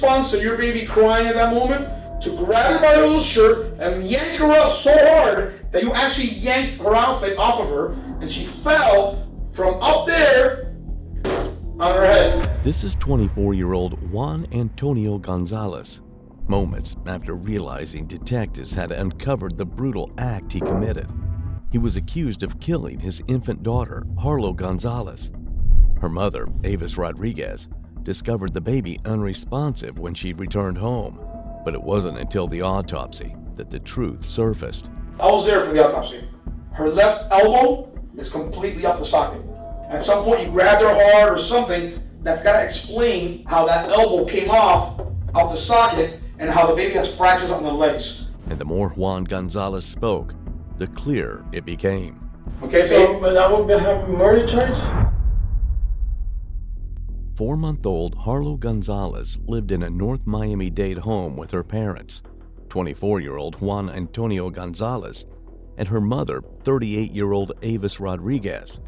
response to your baby crying at that moment? To grab her by the little shirt and yank her up so hard that you actually yanked her outfit off of her, and she fell from up there on her head. This is 24-year-old Juan Antonio Gonzalez, moments after realizing detectives had uncovered the brutal act he committed. He was accused of killing his infant daughter, Harlow Gonzalez. Her mother, Avis Rodriguez, discovered the baby unresponsive when she returned home, but it wasn't until the autopsy that the truth surfaced. I was there for the autopsy. Her left elbow is completely out the socket. At some point you grabbed her hard or something. That's got to explain how that elbow came off out the socket and how the baby has fractures on the legs. And the more Juan Gonzalez spoke, the clearer it became. Okay, so but that would have a murder charge? 4-month-old Harlo Gonzalez lived in a North Miami-Dade home with her parents, 24-year-old Juan Antonio Gonzalez, and her mother, 38-year-old Avis Rodriguez.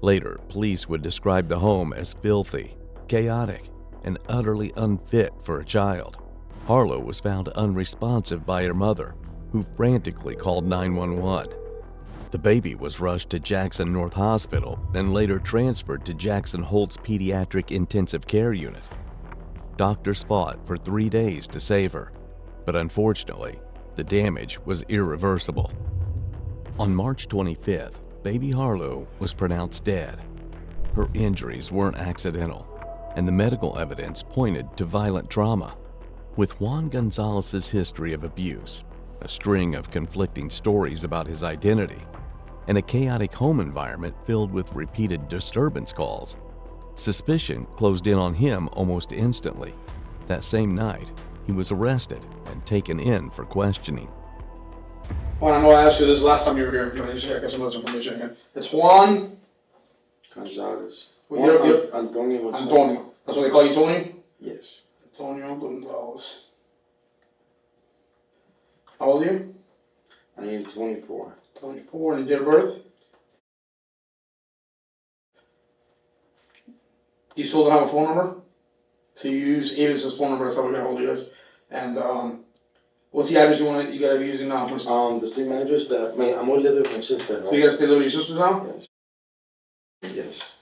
Later, police would describe the home as filthy, chaotic, and utterly unfit for a child. Harlo was found unresponsive by her mother, who frantically called 911. The baby was rushed to Jackson North Hospital and later transferred to Jackson Holt's Pediatric Intensive Care Unit. Doctors fought for 3 days to save her, but unfortunately, the damage was irreversible. On March 25th, baby Harlo was pronounced dead. Her injuries weren't accidental, and the medical evidence pointed to violent trauma. With Juan Gonzalez's history of abuse, a string of conflicting stories about his identity, and a chaotic home environment filled with repeated disturbance calls, suspicion closed in on him almost instantly. That same night, he was arrested and taken in for questioning. Juan, I know I asked you this last time you were here. I got some other information again. It's Juan Gonzalez. Juan Antonio Gonzalez. Antonio. That's what they call you, Tony? Yes. Antonio Gonzalez. How old are you? I am 24. 24, and your date of birth? You still don't have a phone number? So you use Avis's phone number, that's how we're gonna hold you guys. And what's the address you gotta be using now? The street address that I'm gonna live with my sister. So you guys stay living with your sisters now? Yes. Yes.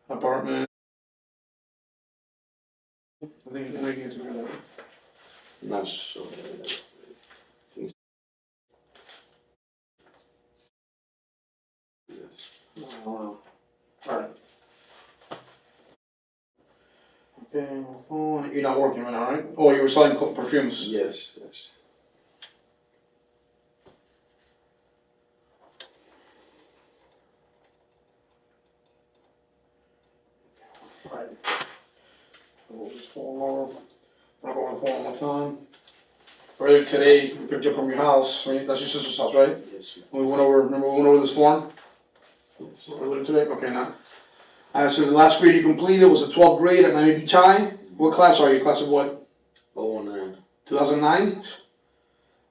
Apartment. I think it's together. Not sure. Yes. Alright. Okay, phone. You're not working right now, right? Oh, you were selling perfumes. Yes, yes. Alright. Hold this phone over. I'm gonna go on the phone one more time. Earlier today, we picked you up from your house. Right? That's your sister's house, right? Yes. We went over. Remember, we went over this form. Yes. Earlier today. Okay, now. So the last grade you completed was the 12th grade at Miami Beach High. What class are you? Class of what? 09. 2009.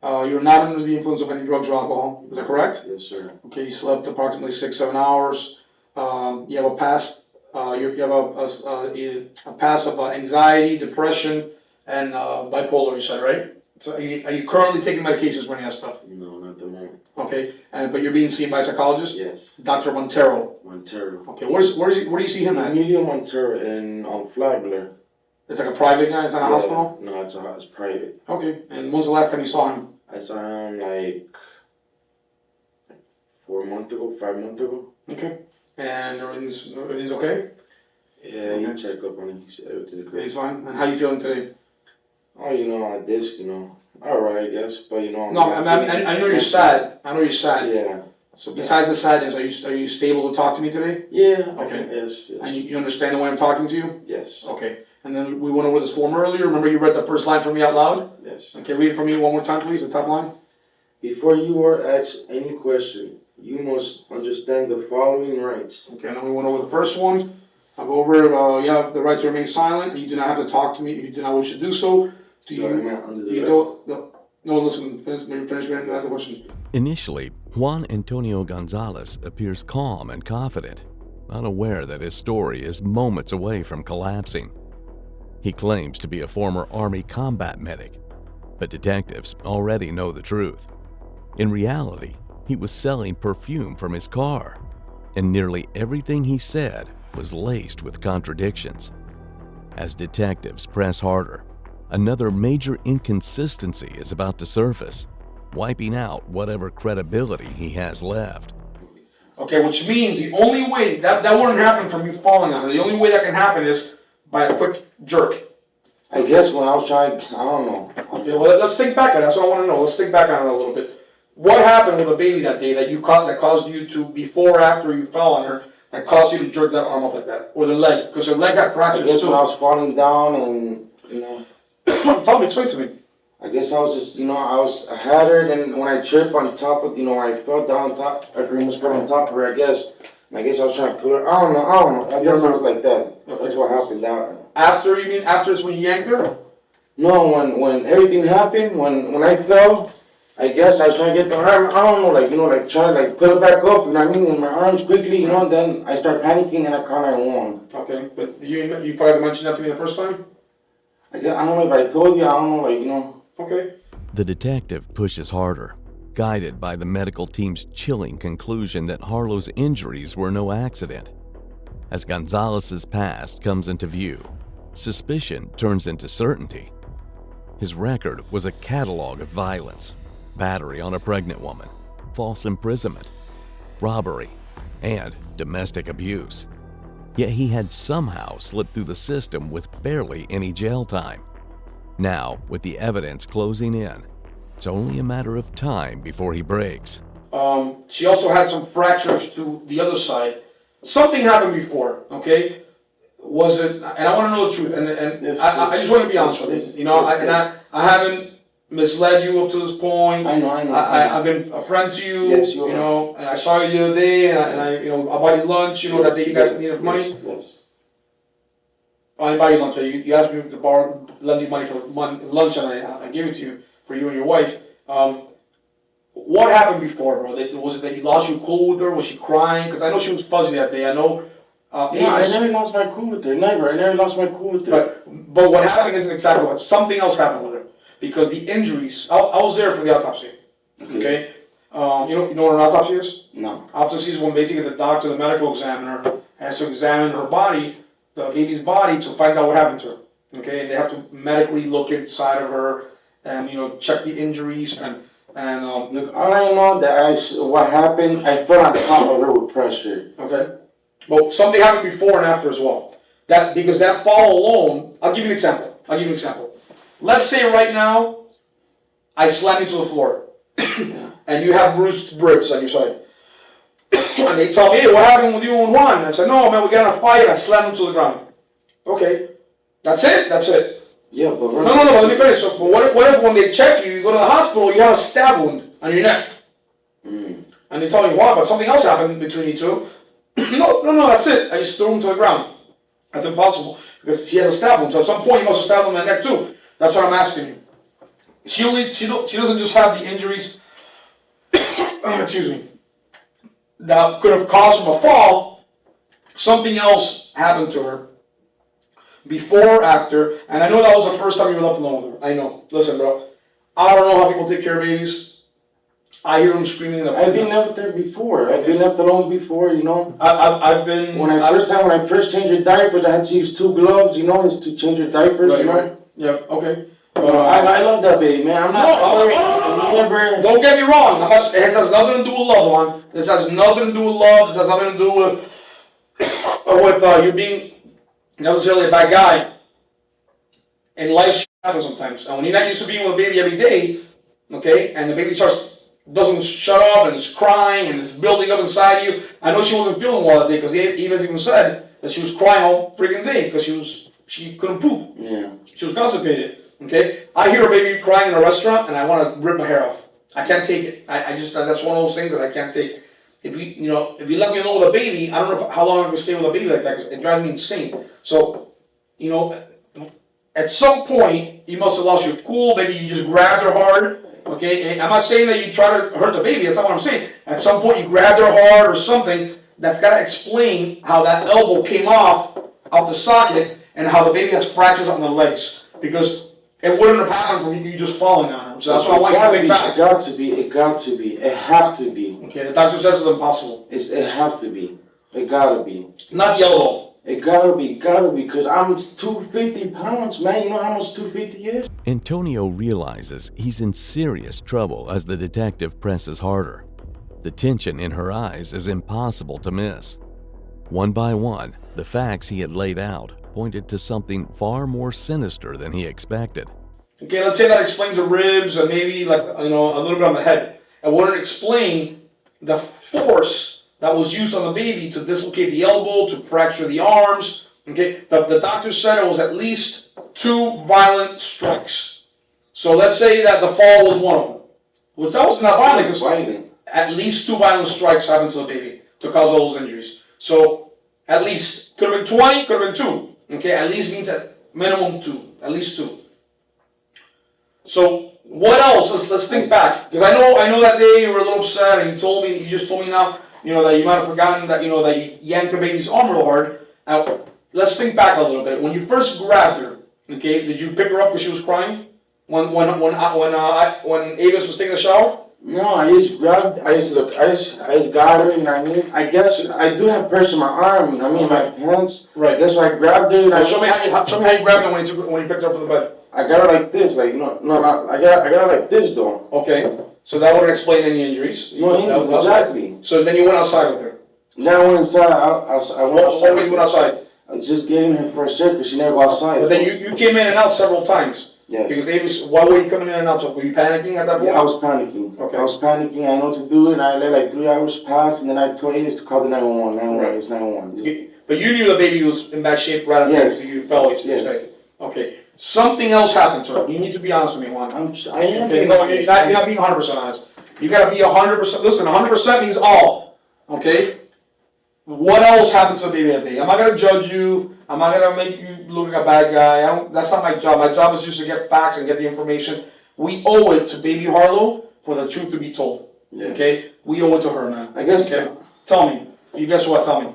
You're not under the influence of any drugs or alcohol. Is that correct? Yes, sir. Okay. You slept approximately 6-7 hours. You have a past. You have a past of anxiety, depression, and bipolar. You said, right? So are you currently taking medications for any of that stuff? No, not the moment. Okay, but you're being seen by a psychologist? Yes. Dr. Montero. Montero. Okay, where do you see him at? Emilio Montero in Flagler. It's like a private guy, it's not a hospital? No, it's private. Okay, and when's the last time you saw him? I saw him like 4 months ago, 5 months ago. Okay, and everything's okay? Yeah, Okay. he checked up on him. He said everything's great. He's fine. And how you feeling today? Oh, at this, alright, I guess, but No, I know you're sad. I know you're sad. Yeah. So besides the sadness, are you stable to talk to me today? Yeah. Okay. Yes. And you understand the way I'm talking to you? Yes. Okay. And then we went over this form earlier. Remember you read the first line for me out loud? Yes. Okay, read it for me one more time, please, the top line. Before you are asked any question, you must understand the following rights. Okay, and then we went over the first one. I'll go over it. You have the right to remain silent. You do not have to talk to me if you do not wish to do so. No, listen, finish reading the question. Initially, Juan Antonio Gonzalez appears calm and confident. unaware that his story is moments away from collapsing. He claims to be a former Army combat medic, but detectives already know the truth. In reality, he was selling perfume from his car, and nearly everything he said was laced with contradictions. As detectives press harder, another major inconsistency is about to surface, wiping out whatever credibility he has left. Okay, which means the only way, that wouldn't happen from you falling on her. The only way that can happen is by a quick jerk. I guess when I was trying, I don't know. Okay, well, let's think back on it. That's what I want to know. Let's think back on it a little bit. What happened with the baby that day that caused you to, before or after you fell on her, that caused you to jerk that arm up like that? Or the leg? Because her leg got I fractured guess too. when I was falling down and, you know. Tell me, explain to me. I guess I was just, I had her, and when I tripped on top of, when I fell down on top, I pretty much fell on top of her, I guess. And I guess I was trying to put her, I don't know. I guess it was like that. Okay. That's what happened. After, you mean after is when you yanked her? No, when everything happened, when I fell, I guess I was trying to get the arm, I don't know, trying to put it back up, you know what I mean? And my arms quickly, and then I start panicking and I call 911. Okay, but you forgot to mention that to me the first time? I don't know if I told you, I don't know, Okay. The detective pushes harder, guided by the medical team's chilling conclusion that Harlow's injuries were no accident. As Gonzalez's past comes into view, suspicion turns into certainty. His record was a catalog of violence, battery on a pregnant woman, false imprisonment, robbery, and domestic abuse. Yet he had somehow slipped through the system with barely any jail time. Now, with the evidence closing in, it's only a matter of time before he breaks. She also had some fractures to the other side. Something happened before, okay? Was it, and I want to know the truth, and Yes, I just want to be honest with you. I haven't misled you up to this point. I know. I've been a friend to you. Yes, you know, and I saw you the other day, and I I bought you lunch. That day you guys needed money. Yes. I didn't buy you lunch. You asked me to lend you money for lunch, and I gave it to you for you and your wife. What happened before, bro? Was it that you lost your cool with her? Was she crying? Because I know she was fuzzy that day. I know. I never lost my cool with her. Never. I never lost my cool with her. But what happened isn't exactly what. Something else happened with her. Because the injuries, I was there for the autopsy. Okay? You know what an autopsy is? No. Autopsy is when basically the doctor, the medical examiner, has to examine her body, the baby's body, to find out what happened to her. Okay? And they have to medically look inside of her and, check the injuries and Look, all I know what happened, I fell on top of her with pressure. Okay? Well, something happened before and after as well. Because that fall alone, I'll give you an example. Let's say right now, I slam you to the floor, and you have bruised ribs on your side. And they tell me, hey, what happened with you and Juan? And I said, no, man, we got in a fight, I slammed him to the ground. Okay, that's it. Yeah, but... No, let me finish. So, what if when they check you, you go to the hospital, you have a stab wound on your neck? And they tell me, why, but something else happened between you two. No, that's it. I just threw him to the ground. That's impossible, because he has a stab wound. So at some point, he must have stabbed him in the neck too. That's what I'm asking you. She doesn't just have the injuries, excuse me, that could have caused him a fall. Something else happened to her before, after, and I know that was the first time you were left alone with her. I know. Listen, bro, I don't know how people take care of babies. I hear them screaming in the I've been left there before. I've been left alone before, I've been... When I first changed her diapers, I had to use 2 gloves, just to change her diapers, Right. Yeah, okay. I love that baby, man. I'm not... Never... Don't get me wrong. It has nothing to do with love, Juan. This has nothing to do with love. This has nothing to do with you being necessarily a bad guy. And life happens sometimes. And when you're not used to being with a baby every day, okay, and the baby doesn't shut up and it's crying and it's building up inside you. I know she wasn't feeling well that day because Eva's even said that she was crying all freaking day because she couldn't poop. Yeah. She was constipated. Okay? I hear a baby crying in a restaurant and I want to rip my hair off. I can't take it. That's one of those things that I can't take. If you let me alone with a baby, I don't know how long I can stay with a baby like that because it drives me insane. So, at some point, you must have lost your cool. Maybe you just grabbed her hard. Okay, I'm not saying that you try to hurt the baby. That's not what I'm saying. At some point, you grabbed her hard or something, that's got to explain how that elbow came off the socket and how the baby has fractures on the legs. Because it wouldn't have happened from you just falling on him. So that's what I want you to think back. It got to be. It have to be. Okay, the doctor says it's impossible. It have to be. It gotta be. Not the elbow. It gotta be, because I'm 250 pounds, man. You know how much 250 is? Antonio realizes he's in serious trouble as the detective presses harder. The tension in her eyes is impossible to miss. One by one, the facts he had laid out pointed to something far more sinister than he expected. Okay, let's say that explains the ribs and maybe like, a little bit on the head. It wouldn't explain the force that was used on the baby to dislocate the elbow, to fracture the arms. Okay, the doctor said it was at least 2 violent strikes. So let's say that the fall was one of them. Which that was not violent, because at least 2 violent strikes happened to the baby to cause all those injuries. So at least, could have been 20, could have been 2. Okay, at least means at minimum 2, at least 2. So what else? Let's think back, because I know that day you were a little upset, and you just told me now, that you might have forgotten that, that you yanked the baby's arm real hard. Let's think back a little bit. When you first grabbed her, okay, did you pick her up because she was crying? When Avis was taking a shower? No, I just got her, you know what I mean? I guess I do have pressure in my arm, you know what I mean, my hands. Right. That's why I grabbed her. And show me how you grabbed her when you picked her up from the bed. I got her like this, I got her like this though. Okay. So that wouldn't explain any injuries. No injuries, exactly. So then you went outside with her. Then I went inside. I went outside. When you went outside? I was just getting her first check because she never went outside. But then you came in and out several times. Yes. Because Avis, why were you coming in and out? So were you panicking at that point? Yeah, I was panicking. Okay. I was panicking. I know what to do, and I let like 3 hours pass, and then I told Avis to call the 911. 911. It's 911. But you knew the baby was in bad shape right after you fell. You say. Okay. Something else happened to her. You need to be honest with me, Juan. I am. Okay, no, you're not being 100% honest. You gotta be 100%. Listen, 100% means all. Okay? What else happened to the baby that day? I'm not gonna judge you. I'm not gonna make you look like a bad guy. That's not my job. My job is just to get facts and get the information. We owe it to baby Harlo for the truth to be told. Yeah. Okay? We owe it to her, man. I guess. Okay? Tell me. You guess what? Tell me.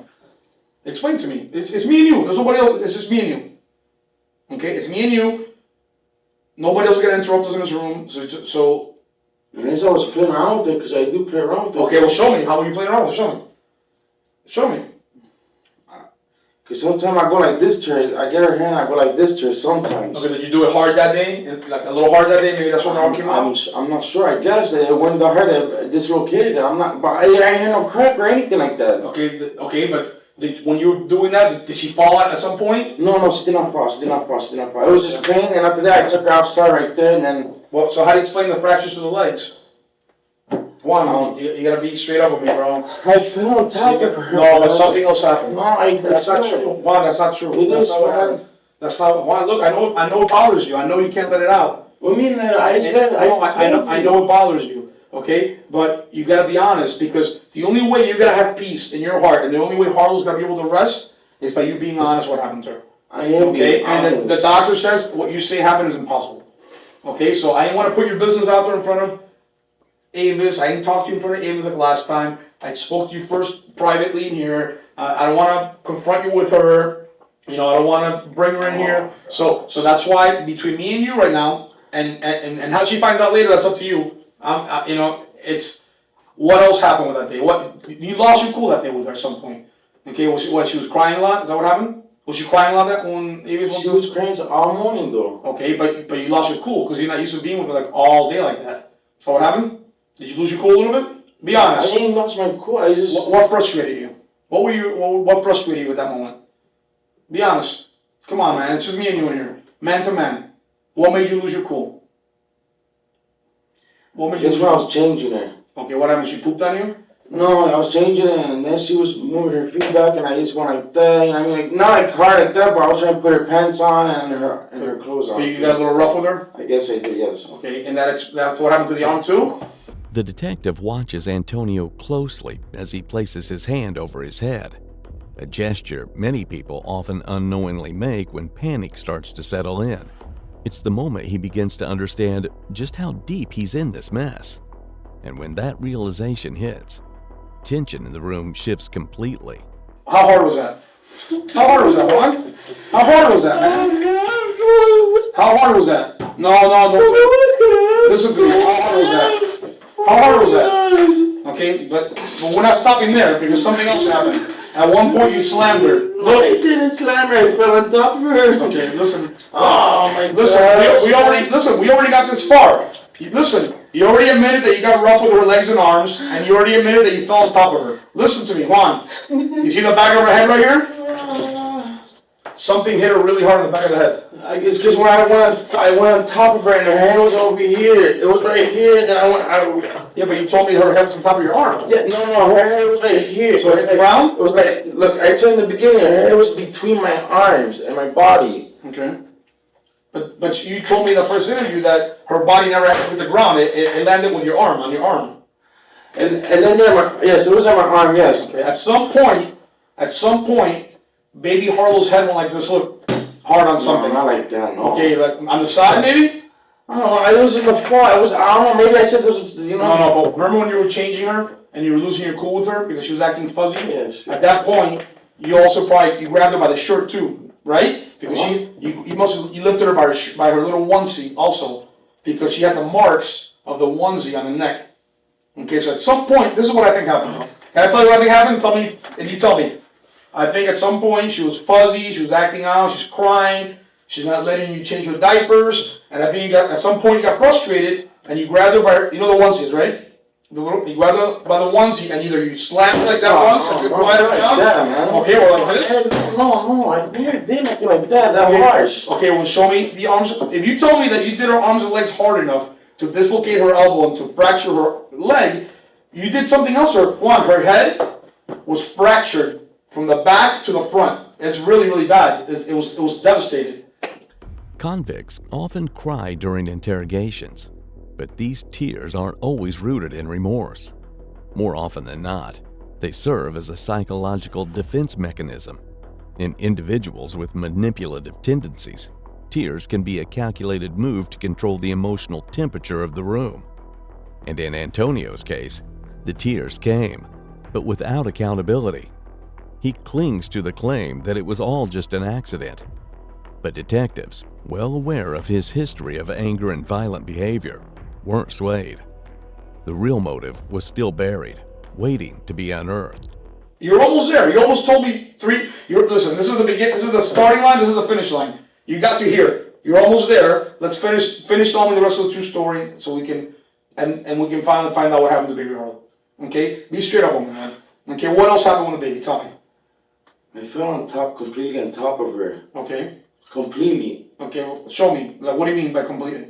Explain to me. It's me and you. There's nobody else. It's just me and you. Okay? It's me and you. Nobody else is gonna interrupt us in this room. So and as I was playing around with her, because I do play around with her. Okay, well show me. How were you playing around with her? Show me. Show me. Because sometimes I go like this to her. I get her hand, I go like this to her sometimes. Okay, did you do it hard that day? Like a little hard that day? Maybe that's when the arm came off? I'm not sure. I guess when the hurt, it dislocated it. But I ain't had no crack or anything like that. Okay, but when you were doing that, did she fall out at some point? No, she did not fall. It was just pain, and after that, I took her outside right there, and then... Well, so how do you explain the fractures to the legs? Juan, you gotta be straight up with me, bro. I fell on top of her. No, but something else happened. No, that's not true. Juan, that's not true. It is, man. That's not, Juan, look, I know it bothers you. I know you can't let it out. What do you mean? I know it bothers you, okay? But you gotta be honest, because the only way you're gonna have peace in your heart, and the only way Harlow's gonna be able to rest, is by you being honest what happened to her. I am being honest. And the doctor says what you say happened is impossible. Okay, so I didn't want to put your business out there in front of Avis. I didn't talk to you in front of Avis like last time. I spoke to you first privately in here. I don't want to confront you with her. I don't want to bring her in here. So that's why between me and you right now, and how she finds out later, that's up to you. It's what else happened with that day. What you lost your cool that day with her at some point. Okay, she was crying a lot. Is that what happened? Was she crying a lot that when Avis went? She was crying all morning though. Okay, but you lost your cool because you're not used to being with her like all day like that. So what happened? Did you lose your cool a little bit? Be honest. I didn't lose my cool. I just. What frustrated you? What frustrated you at that moment? Be honest. Come on, man. It's just me and you in here, man to man. What made you lose your cool? What made you? That's when I was changing her. Okay, what happened? She pooped on you? No, I was changing it, and then she was moving her feet back, and I just went like that. I mean, like, not like hard like that, but I was trying to put her pants on and her clothes on. So you got a little rough with her? I guess I did, yes. Okay, and that's what happened to the arm too? The detective watches Antonio closely as he places his hand over his head, a gesture many people often unknowingly make when panic starts to settle in. It's the moment he begins to understand just how deep he's in this mess. And when that realization hits, tension in the room shifts completely. How hard was that? How hard was that, Juan? How hard was that, man? How hard was that? No. Listen to me. How hard was that? How hard was that? Okay, but we're not stopping there because something else happened. At one point you slammed her. Look. I didn't slam her, I fell on top of her. Okay, listen. Oh my God. We already got this far. Listen, you already admitted that you got rough with her legs and arms, and you already admitted that you fell on top of her. Listen to me, Juan. You see the back of her head right here? Something hit her really hard in the back of the head. I guess because when I went on top of her and her hand was over here. It was right here, then Yeah, but you told me her head was on top of your arm. Yeah, no, her head was right here. So it's round? It was like, look, I told you in the beginning, her head was between my arms and my body. Okay. But you told me in the first interview that her body never actually hit the ground. It landed with your arm, on your arm. And then yes, it was on my arm, yes. Okay. At some point, baby Harlow's head went like this, look, hard on something. No, not like that, no. Okay, like on the side maybe? I don't know, it was in the fall, I don't know, maybe I said this was, you know. No, but remember when you were changing her and you were losing your cool with her because she was acting fuzzy? Yes. At that point, you also you grabbed her by the shirt too, right? Because you lifted her by her little onesie also, because she had the marks of the onesie on the neck. Okay, so at some point, this is what I think happened. Can I tell you what I think happened? Tell me, and you tell me. I think at some point she was fuzzy, she was acting out, she's crying, she's not letting you change her diapers, and I think at some point you got frustrated and you grabbed her by, you know the onesies, right? You grabbed her by the onesie and either you slapped her like that once and you quiet her down. Okay, well like this. No, I never did nothing like that harsh. Okay, well show me the arms. If you tell me that you did her arms and legs hard enough to dislocate her elbow and to fracture her leg, you did something else to her. One, her head was fractured from the back to the front. It's really, really bad. It was devastated. Convicts often cry during interrogations, but these tears aren't always rooted in remorse. More often than not, they serve as a psychological defense mechanism. In individuals with manipulative tendencies, tears can be a calculated move to control the emotional temperature of the room. And in Antonio's case, the tears came, but without accountability. He clings to the claim that it was all just an accident. But detectives, well aware of his history of anger and violent behavior, weren't swayed. The real motive was still buried, waiting to be unearthed. You're almost there. You almost told me listen, this is the beginning, this is the starting line, this is the finish line. You got to here. You're almost there. Let's finish telling me the rest of the true story so we can and we can finally find out what happened to baby Harlow. Okay? Be straight up with me, man. Okay, what else happened with the baby? Tell me. I fell completely on top of her. Okay. Completely. Okay, well, show me. Like, what do you mean by completely?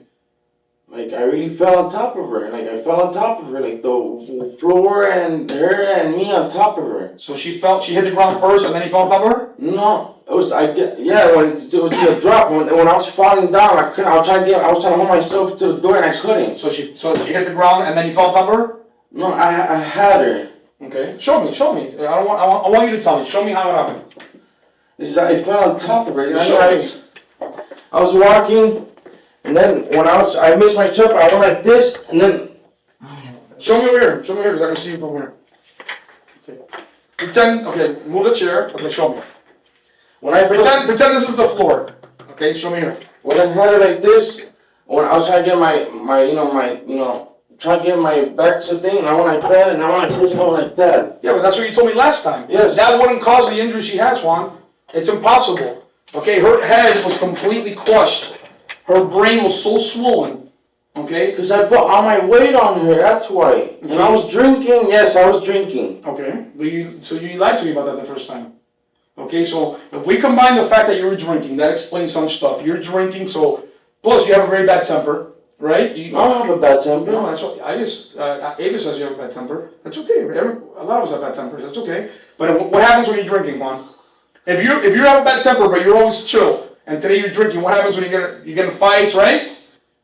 Like, I really fell on top of her. Like, I fell on top of her. Like, the floor and her and me on top of her. So she hit the ground first and then he fell on top of her? No. It was, when it was a drop. When I was falling down, I was trying to hold myself to the door and I couldn't. So she hit the ground and then you fell on top of her? No, I had her. Okay. Show me. I want you to tell me. Show me how it happened. I fell on top of her. I was walking, and then when I missed my trip, I went like this, and then... Show me over here, because I can see you from here. Okay. Move the chair. Okay, show me. Pretend this is the floor. Okay, show me here. When I had it like this, when I was trying to get trying to get my back to thing, and I went like that, and I went like this, and I went like that. Yeah, but that's what you told me last time. Yes. That wouldn't cause the injury she has, Juan. It's impossible. Okay, her head was completely crushed. Her brain was so swollen. Okay? Because I put all my weight on her, that's why. Okay. And I was drinking, yes, I was drinking. Okay, so you lied to me about that the first time. Okay, so if we combine the fact that you were drinking, that explains some stuff. You're drinking, so, plus you have a very bad temper, right? I don't have a bad temper. No, that's what, Ava says you have a bad temper. That's okay, a lot of us have bad tempers, that's okay. But what happens when you're drinking, Juan? If you have a bad temper, but you're always chill, and today you're drinking, what happens when you get in fights, right?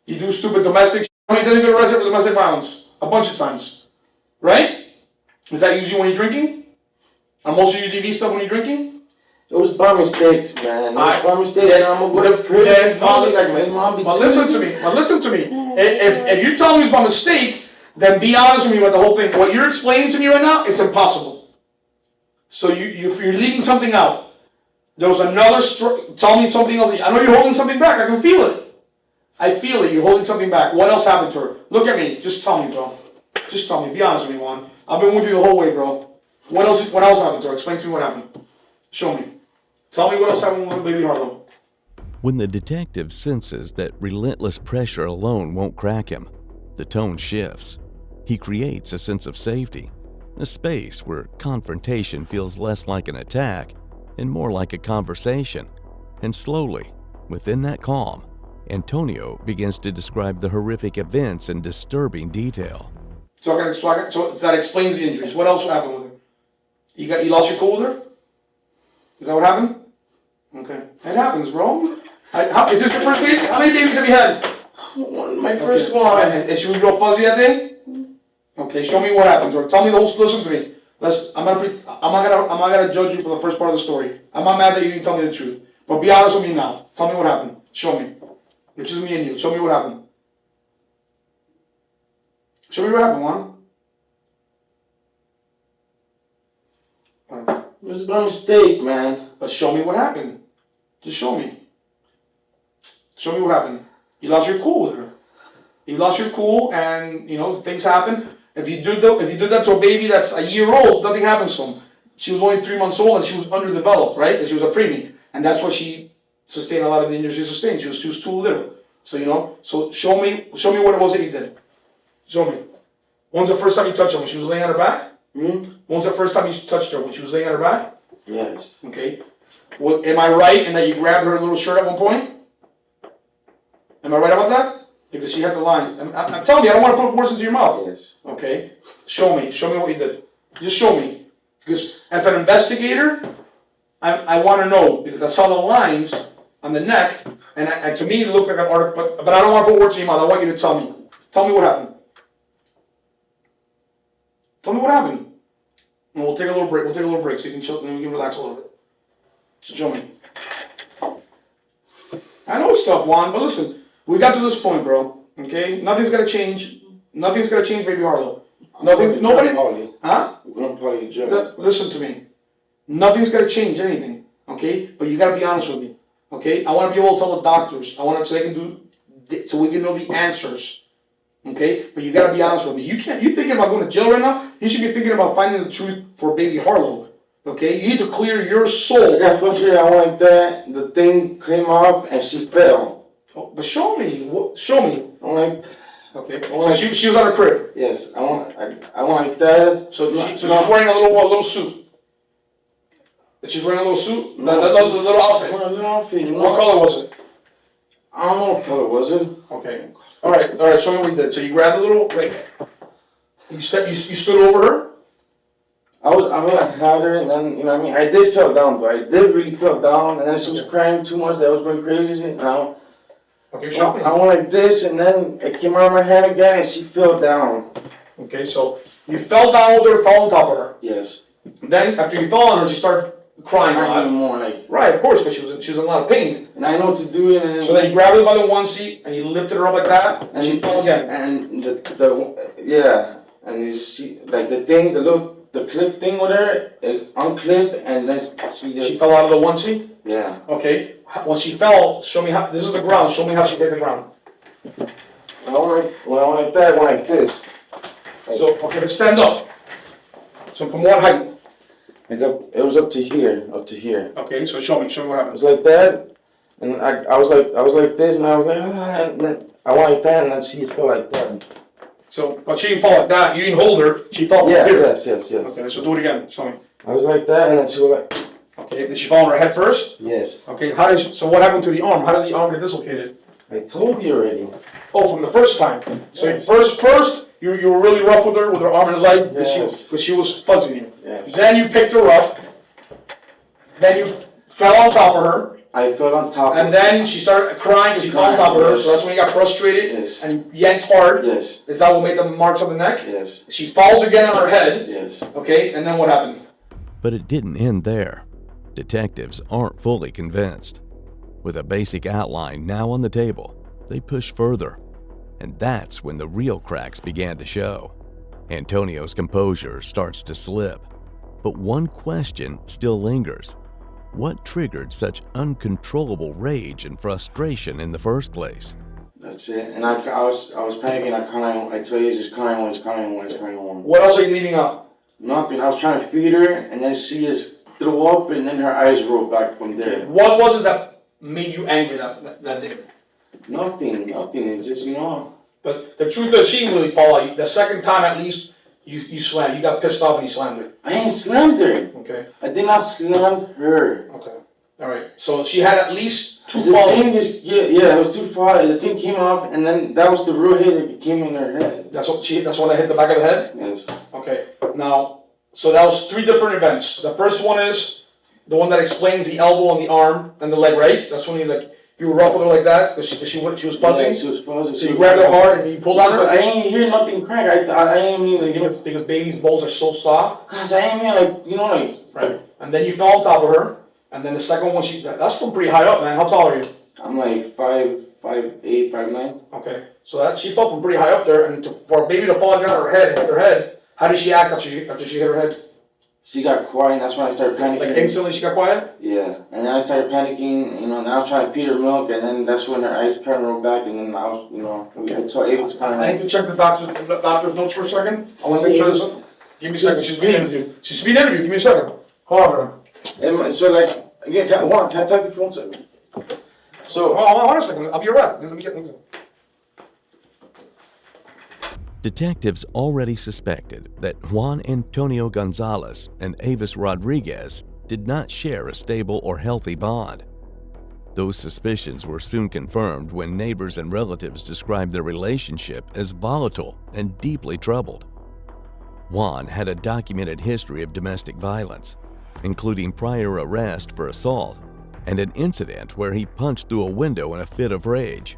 You do stupid domestic shit. How many times you get arrested for domestic violence? A bunch of times. Right? Is that usually when you're drinking? Are most of your DV stuff when you're drinking? It was by mistake, man. It was by mistake, and I'm going to go to prison. But listen to me. If you tell me it's by mistake, Then be honest with me about the whole thing. What you're explaining to me right now, it's impossible. So you're leaving something out. There was another story. Tell me something else. I know you're holding something back. I can feel it. I feel it. You're holding something back. What else happened to her? Look at me. Just tell me, bro. Just tell me. Be honest with me, Juan. I've been with you the whole way, bro. What else happened to her? Explain to me what happened. Show me. Tell me what else happened with baby Harlo. When the detective senses that relentless pressure alone won't crack him, the tone shifts. He creates a sense of safety, a space where confrontation feels less like an attack and more like a conversation. And slowly, within that calm, Antonio begins to describe the horrific events in disturbing detail. So that explains the injuries. What else happened with her? You lost your cool with her? Is that what happened? Okay. It happens, bro. Is this your first baby? How many babies have you had? My first one. And she was real fuzzy that day? Okay, show me what happened to her. Tell me the whole. Listen to me. I'm not gonna judge you for the first part of the story. I'm not mad that you didn't tell me the truth. But be honest with me now. Tell me what happened. Show me. It's just me and you. Show me what happened. Show me what happened, Juan. It was by mistake, man. But show me what happened. Just show me. Show me what happened. You lost your cool with her. You lost your cool, and things happen. If you did that to a baby that's a year old, nothing happens to him. She was only 3 months old, and she was underdeveloped, right? Because she was a preemie, and that's why she sustained a lot of the injuries she sustained. She was too little. So So show me what it was that you did. Show me. When's the first time you touched her? When she was laying on her back? When's the first time you touched her? When she was laying on her back? Yes. Okay. Well, am I right in that you grabbed her little shirt at one point? Am I right about that? Because she had the lines. I'm telling you, I don't want to put words into your mouth. Yes. Okay. Show me what you did. Just show me. Because as an investigator, I want to know, because I saw the lines on the neck, and to me it looked like an article, but I don't want to put words in your mouth. I want you to tell me. Tell me what happened. Tell me what happened. And we'll take a little break. So you can chill and you can relax a little bit. So show me. I know stuff, Juan, but listen, we got to this point, bro. Okay? Nothing's gonna change. Nothing's gonna change, baby Harlo. Nobody. Huh? Listen to me. Nothing's gonna change anything. Okay? But you gotta be honest with me. Okay? I want to be able to tell the doctors. I want to so we can know the answers. Okay? But you gotta be honest with me. You thinking about going to jail right now? You should be thinking about finding the truth for baby Harlo. Okay? You need to clear your soul. I got frustrated. I went like that. The thing came off and she fell. Oh, but show me. Show me. I'm like. Okay. So she was on her crib. Yes. I went like that. So she's wearing a little suit. She's wearing a little suit. No, that was a little outfit. A little outfit. What color was it? I don't know what color was it. Okay. All right. Show me what you did. So you grabbed the little. You stood over her. I had her, and then I did fell down, but I did really fell down, and then she was crying too much. That was going crazy. Okay, show me. I went like this, and then it came out of my hand again, and she fell down. Okay, so you fell down with her, fell on top of her. Yes. Then after you fell on her, she started crying a lot. More right, of course, because she was in a lot of pain. And I know what to do. So then you grabbed her by the onesie and you lifted her up like that, and she fell again. And and you see like the clip thing with her, it unclipped, and then she fell out of the onesie. Yeah. Okay. When she fell, show me how. This is the ground. Show me how she hit the ground. I went like that. I went like this. So okay, but stand up. So from what height? It was up to here. Okay, so show me what happened. It was like that, and I was like this, and I was like, and then I went like that, and then she fell like that. So, but she didn't fall like that. You didn't hold her. She fell. Yeah. Here. Yes. Okay, so do it again. Show me. I was like that, and then she was like. Okay, did she fall on her head first? Yes. Okay, so what happened to the arm? How did the arm get dislocated? I told you already. Oh, from the first time. So yes. first you were really rough with her arm and leg, yes. because she was fuzzing you. Yes. Then you picked her up. Then you fell on top of her. I fell on top. And then she started crying because you fell on top of her. Yes. So that's when you got frustrated. Yes. And you yanked hard. Yes. Is that what made the marks on the neck? Yes. She falls again on her head. Yes. Okay, and then what happened? But it didn't end there. Detectives aren't fully convinced. With a basic outline now on the table, they push further. And that's when the real cracks began to show. Antonio's composure starts to slip. But one question still lingers. What triggered such uncontrollable rage and frustration in the first place? That's it. And I was panicking. I tell you, it's crying one. What else are you leaving out? Nothing. I was trying to feed her, and then she just threw up, and then her eyes rolled back from there. What was it that made you angry that day? Nothing. It's just, But the truth is, she didn't really fall out. The second time, at least, you slammed. You got pissed off and you slammed her. I ain't slammed her. Okay. I did not slam her. Okay. All right. So she had at least two The falls. thing is, it was too far. The thing came off, and then that was the real hit that came in her head. That's what I hit the back of the head? Yes. Okay. Now, so that was 3 different events. The first one is the one that explains the elbow and the arm and the leg, right? That's when you ruffled her like that because she was fuzzing. Yeah, she was fuzzing. So you grabbed her hard and you pulled on her. But I ain't hear nothing crack. I ain't mean Because babies' balls are so soft. Gosh, I ain't mean Right. And then you fell on top of her. And then the second one, that's from pretty high up, man. How tall are you? I'm like 5'8", 5'9". Okay. So she fell from pretty high up there, and for a baby to fall down on hit her head, how did she act after she hit her head? She got quiet, and that's when I started panicking. Like instantly she got quiet? Yeah. And then I started panicking, and I was trying to feed her milk, and then that's when her eyes turned rolled back, and then I was, so it was kind of I need to check the doctor's notes for a second. I want to make sure this. Give me a second. She's being interviewed. Give me a second. Hold on, bro. And so again, can I talk to you for 1 second? So, hold on a second. I'll be right back. Let me get things. Detectives already suspected that Juan Antonio Gonzalez and Avis Rodriguez did not share a stable or healthy bond. Those suspicions were soon confirmed when neighbors and relatives described their relationship as volatile and deeply troubled. Juan had a documented history of domestic violence, including prior arrest for assault and an incident where he punched through a window in a fit of rage.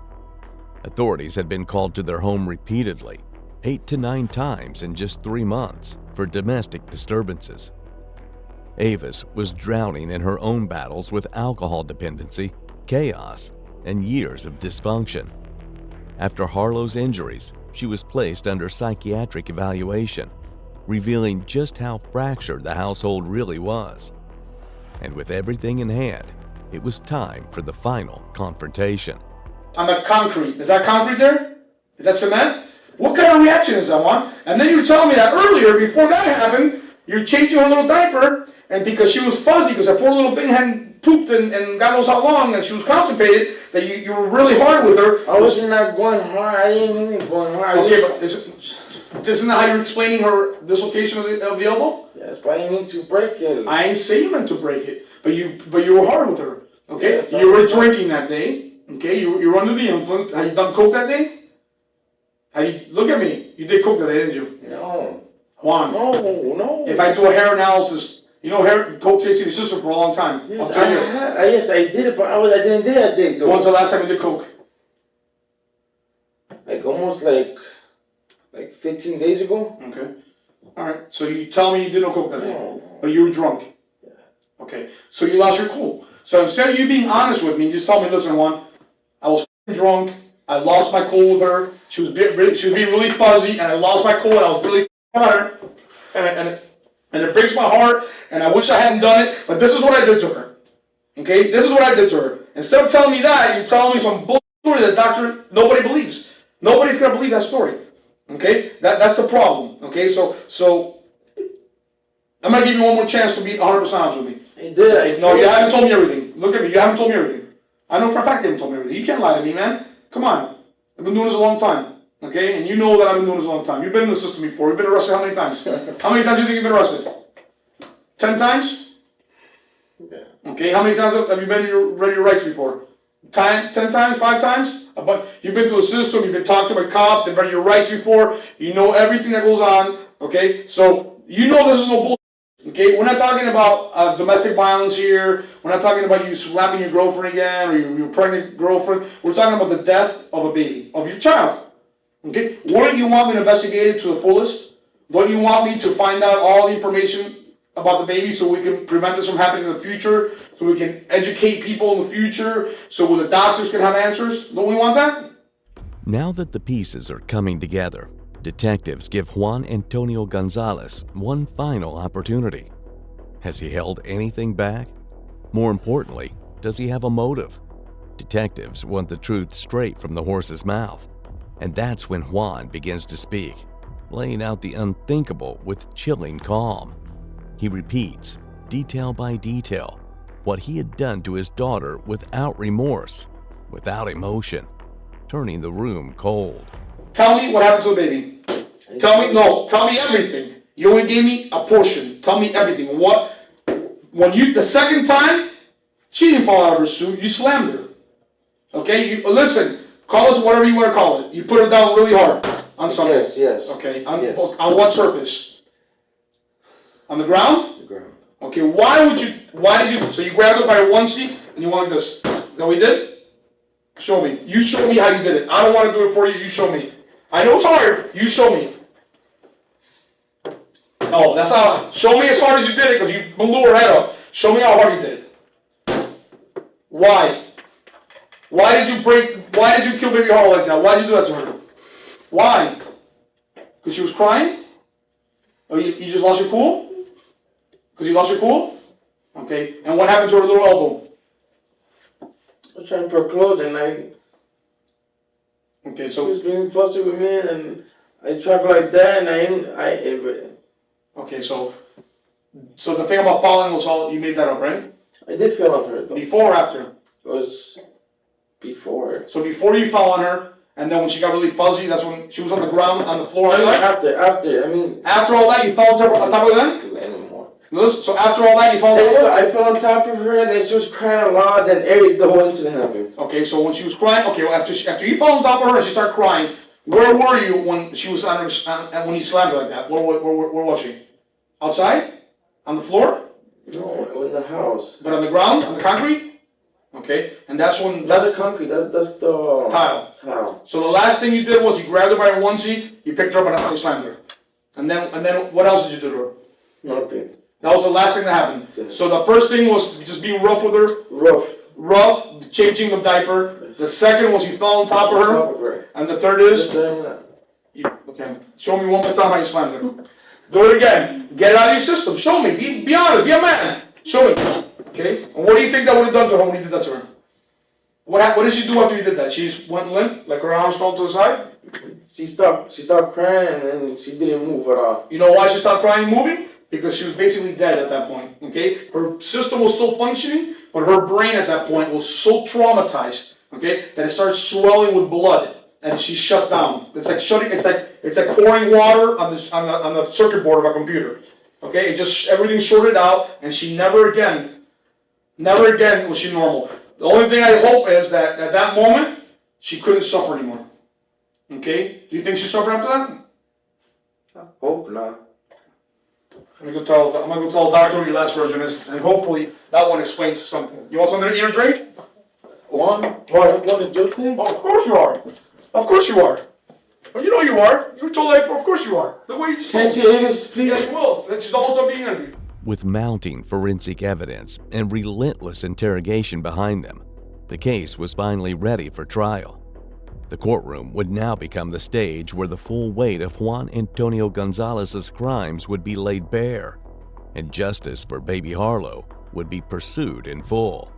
Authorities had been called to their home repeatedly, 8 to 9 times in just 3 months, for domestic disturbances. Avis was drowning in her own battles with alcohol dependency, chaos, and years of dysfunction. After Harlow's injuries, she was placed under psychiatric evaluation, revealing just how fractured the household really was. And with everything in hand, it was time for the final confrontation. On the concrete. Is that concrete there? Is that cement? What kind of reaction is that one? And then you were telling me that earlier, before that happened, you're changing her little diaper, and because she was fuzzy, because that poor little thing hadn't pooped and God knows how long, and she was constipated, that you were really hard with her. I wasn't not going hard. I didn't mean going hard. Okay, but isn't that how you're explaining her dislocation of the elbow? Yes, but I didn't mean to break it. I ain't saying you meant to break it, but you were hard with her. Okay, Yes, you were drinking that day. Okay, you were under the influence. Have you done coke that day? Look at me. You did coke that day, didn't you? No. Juan. No. If I do a hair analysis, coke tasted your sister for a long time. Yes, I'll tell you. Yes, I did it, but I didn't do that day though. When's the last time you did coke? Like almost like 15 days ago. Okay. All right. So you tell me you did no coke that day, No. but you were drunk. Yeah. Okay. So you lost your cool. So instead of you being honest with me, just tell me, listen, Juan, I was drunk. I lost my cool with her. She was being really fuzzy, and I lost my cool, and I was really at her, and it breaks my heart, and I wish I hadn't done it. But this is what I did to her. Okay, this is what I did to her. Instead of telling me that, you're telling me some bull story that nobody believes. Nobody's gonna believe that story. Okay, that's the problem. Okay, so I'm gonna give you one more chance to be 100% honest with me. I did. No, you haven't told me everything. Look at me. You haven't told me everything. I know for a fact you haven't told me everything. You can't lie to me, man. Come on. I've been doing this a long time. Okay? And you know that I've been doing this a long time. You've been in the system before. You've been arrested how many times? How many times do you think you've been arrested? 10 times? Yeah. Okay, how many times have you been ready to rights before? 10 times? 5 times? You've been through the system, you've been talked to by cops and ready your rights before. You know everything that goes on. Okay? So, you know this is no bullshit. Okay, we're not talking about domestic violence here. We're not talking about you slapping your girlfriend again or your pregnant girlfriend. We're talking about the death of a baby, of your child. Okay, wouldn't you want me to investigate it to the fullest? Don't you want me to find out all the information about the baby so we can prevent this from happening in the future? So we can educate people in the future? So the doctors can have answers? Don't we want that? Now that the pieces are coming together, detectives give Juan Antonio Gonzalez one final opportunity. Has he held anything back? More importantly, does he have a motive? Detectives want the truth straight from the horse's mouth, and that's when Juan begins to speak, laying out the unthinkable with chilling calm. He repeats, detail by detail, what he had done to his daughter without remorse, without emotion, turning the room cold. Tell me what happened to the baby. Tell me everything. You only gave me a portion. Tell me everything. The second time, she didn't fall out of her suit, you slammed her. Okay, listen, call it whatever you want to call it. You put her down really hard on something. Yes. Okay, Yes. On what surface? On the ground? The ground. Okay, so you grabbed her by her onesie and you went like this. Is that what you did? Show me. You show me how you did it. I don't want to do it for you, you show me. I know it's hard, you show me. No, that's how, show me as hard as you did it because you blew her head up. Show me how hard you did it. Why? Why did you kill baby Harlo like that? Why did you do that to her? Why? Because she was crying? Oh, you just lost your cool? Because you lost your cool? Okay, and what happened to her little elbow? I was trying to put her clothes and Okay, she so, was being fussy with me and I tried like that and okay, so the thing about falling was all, you made that up, right? I did feel on her though. Before or after? It was before. So before you fell on her, and then when she got really fuzzy, that's when she was on the ground, on the floor. After, After all that, you fell on top of her then? Anymore. Listen, so after all that, you fell on top of her? I fell on top of her and then she was crying a lot, then the whole incident happened. Okay, so when she was crying, well, after you fell on top of her and she started crying, where were you when she was when you slammed her like that? Where was she? Outside? On the floor? No, in the house. But on the ground? On the concrete? Okay, and that's when... That's the concrete, that's the... Tile. So the last thing you did was you grabbed her by her onesie, you picked her up and you slammed her. And then what else did you do to her? Nothing. That was the last thing that happened. Yeah. So the first thing was just being rough with her. Rough, changing the diaper. Yes. The second was you fell on top of her. And the third is... Okay, show me one more time how you slammed her. Do it again. Get it out of your system. Show me. Be honest. Be a man. Show me. Okay? And what do you think that would have done to her when you did that to her? What did she do after you did that? She just went limp? Like her arms fell to the side? She stopped crying and she didn't move at all. You know why she stopped crying and moving? Because she was basically dead at that point. Okay? Her system was still functioning, but her brain at that point was so traumatized, okay, that it started swelling with blood. And she shut down. It's like pouring water on the circuit board of a computer. Okay, everything shorted out, and she never again was she normal. The only thing I hope is that at that moment she couldn't suffer anymore. Okay, do you think she suffered after that? I hope not. I'm gonna go tell the doctor what your last version is, and hopefully that one explains something. You want something to eat or drink? One of your thing? Oh, of course you are. Of course you are. Well, you know you are. You were told that before. Of course you are. The way you just Can I see this, please? Yeah, you will. That's just all done being interviewed. With mounting forensic evidence and relentless interrogation behind them, the case was finally ready for trial. The courtroom would now become the stage where the full weight of Juan Antonio Gonzalez's crimes would be laid bare, and justice for baby Harlo would be pursued in full.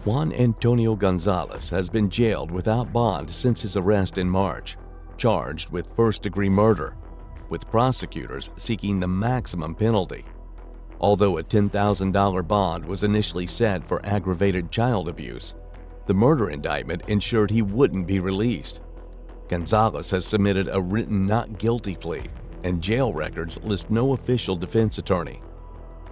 Juan Antonio Gonzalez has been jailed without bond since his arrest in March, charged with first-degree murder, with prosecutors seeking the maximum penalty. Although a $10,000 bond was initially set for aggravated child abuse, the murder indictment ensured he wouldn't be released. Gonzalez has submitted a written not guilty plea, and jail records list no official defense attorney.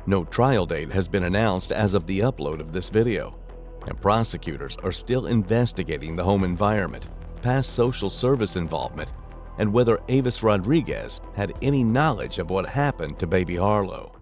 No trial date has been announced as of the upload of this video, and prosecutors are still investigating the home environment, past social service involvement, and whether Avis Rodriguez had any knowledge of what happened to baby Harlo.